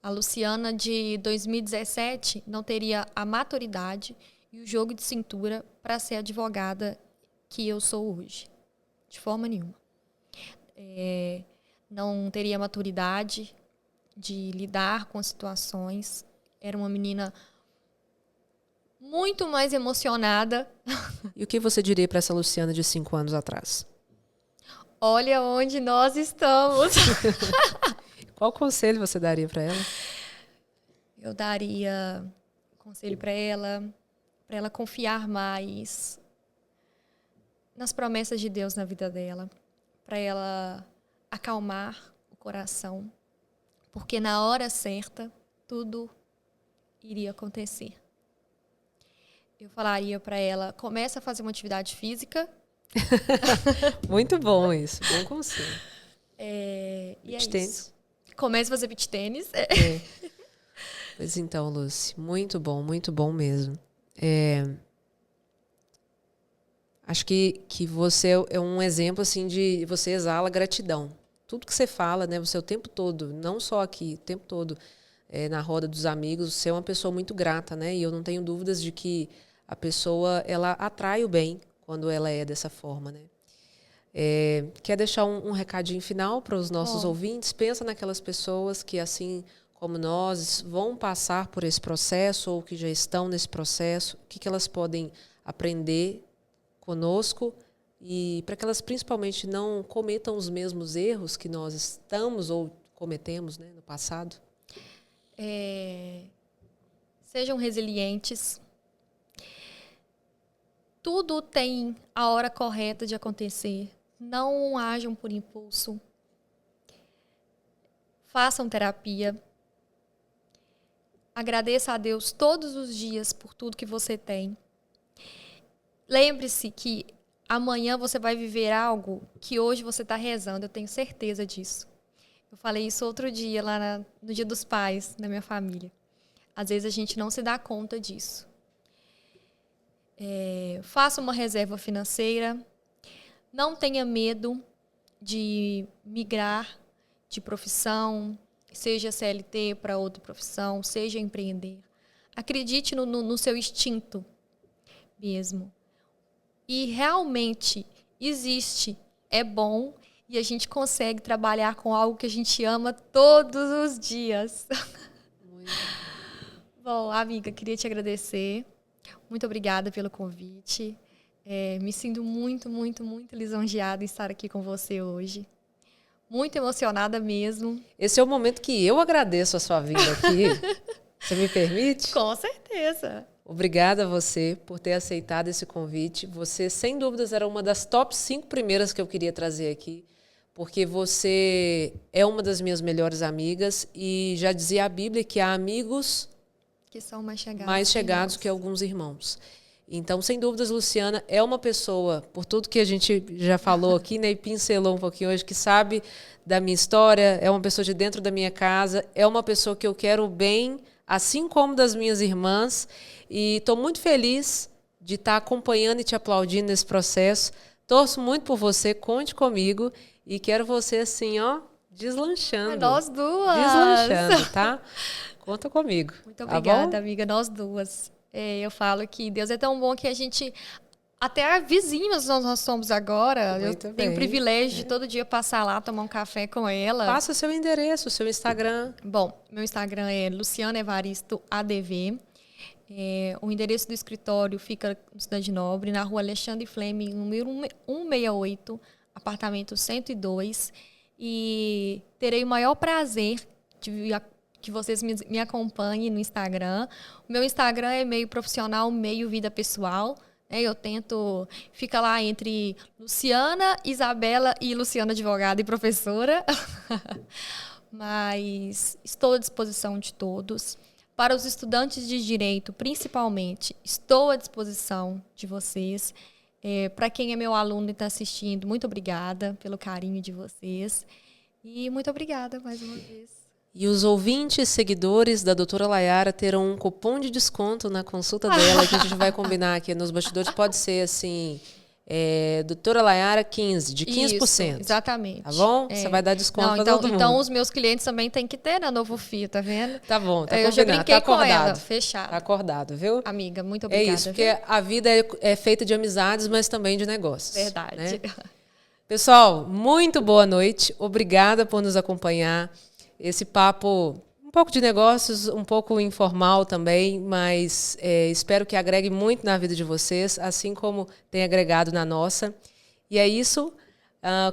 A Luciana de 2017 não teria a maturidade e o jogo de cintura para ser advogada que eu sou hoje. De forma nenhuma. Não teria maturidade de lidar com as situações. Era uma menina muito mais emocionada. E o que você diria para essa Luciana de 5 anos atrás? Olha onde nós estamos. Qual conselho você daria para ela? Eu daria conselho para ela confiar mais nas promessas de Deus na vida dela, para ela acalmar o coração, porque na hora certa tudo iria acontecer. Eu falaria para ela, começa a fazer uma atividade física. Muito bom isso, bom conselho. E é Beach tênis. isso. Comece a fazer beach tênis. Pois então, Lucy, muito bom mesmo. Acho que você é um exemplo assim de você exala gratidão. Tudo que você fala, né, você o tempo todo, não só aqui, o tempo todo na roda dos amigos, você é uma pessoa muito grata, né? E eu não tenho dúvidas de que a pessoa ela atrai o bem quando ela é dessa forma, né? Quer deixar um recadinho final para os nossos ouvintes? Pensa naquelas pessoas que, assim como nós, vão passar por esse processo ou que já estão nesse processo. O que elas podem aprender conosco e para que elas principalmente não cometam os mesmos erros que nós estamos ou cometemos, né, no passado? Sejam resilientes. Tudo tem a hora correta de acontecer. Não ajam por impulso. Façam terapia. Agradeça a Deus todos os dias por tudo que você tem. Lembre-se que amanhã você vai viver algo que hoje você está rezando. Eu tenho certeza disso. Eu falei isso outro dia, lá no Dia dos Pais, na minha família. Às vezes a gente não se dá conta disso. Faça uma reserva financeira. Não tenha medo de migrar de profissão, seja CLT para outra profissão, seja empreender. Acredite no seu instinto mesmo. E realmente existe, é bom e a gente consegue trabalhar com algo que a gente ama todos os dias. Muito. Bom, amiga, queria te agradecer. Muito obrigada pelo convite. Me sinto muito lisonjeada em estar aqui com você hoje. Muito emocionada mesmo. Esse é o momento que eu agradeço a sua vinda aqui. Você me permite? Com certeza. Obrigada a você por ter aceitado esse convite. Você, sem dúvidas, era uma das top 5 primeiras que eu queria trazer aqui, porque você é uma das minhas melhores amigas e já dizia a Bíblia que há amigos que são mais chegados que alguns irmãos. Então, sem dúvidas, Luciana é uma pessoa, por tudo que a gente já falou aqui, né, e pincelou um pouquinho hoje, que sabe da minha história, é uma pessoa de dentro da minha casa, é uma pessoa que eu quero bem, assim como das minhas irmãs, e estou muito feliz de estar acompanhando e te aplaudindo nesse processo. Torço muito por você, conte comigo, e quero você assim, ó, deslanchando. Nós duas! Deslanchando, tá? Conta comigo. Muito obrigada, tá, amiga, nós duas. Eu falo que Deus é tão bom que a gente, até vizinhos nós somos agora. Muito eu tenho o privilégio de todo dia passar lá, tomar um café com ela. Passa o seu endereço, o seu Instagram. Bom, meu Instagram é Luciana Evaristo ADV. O endereço do escritório fica no Cidade Nobre, na rua Alexandre Fleming, número 168, apartamento 102. E terei o maior prazer de que vocês me acompanhem no Instagram. O meu Instagram é meio profissional, meio vida pessoal. Eu tento... Fica lá entre Luciana, Isabela e Luciana advogada e professora. Mas estou à disposição de todos. Para os estudantes de direito, principalmente, estou à disposição de vocês. Para quem é meu aluno e está assistindo, muito obrigada pelo carinho de vocês. E muito obrigada mais uma vez. E os ouvintes e seguidores da doutora Layara terão um cupom de desconto na consulta dela, que a gente vai combinar aqui nos bastidores. Pode ser assim, doutora Layara 15, de 15%. Isso, exatamente. Tá bom? Você vai dar desconto para todo mundo. Então, os meus clientes também têm que ter, né? Novo Fio, tá vendo? Tá bom, tá combinado. Eu já brinquei tá acordado. com ela, fechado. Tá acordado, viu? Amiga, muito obrigada. É isso, porque a vida é feita de amizades, mas também de negócios. Verdade. Né? Pessoal, muito boa noite. Obrigada por nos acompanhar. Esse papo, um pouco de negócios, um pouco informal também, mas espero que agregue muito na vida de vocês, assim como tem agregado na nossa. E é isso.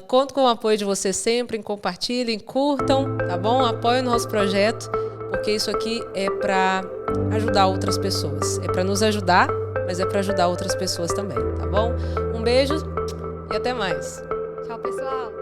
Conto com o apoio de vocês sempre. Compartilhem, curtam, tá bom? Apoiem o nosso projeto, porque isso aqui é para ajudar outras pessoas. É para nos ajudar, mas é para ajudar outras pessoas também, tá bom? Um beijo e até mais. Tchau, pessoal.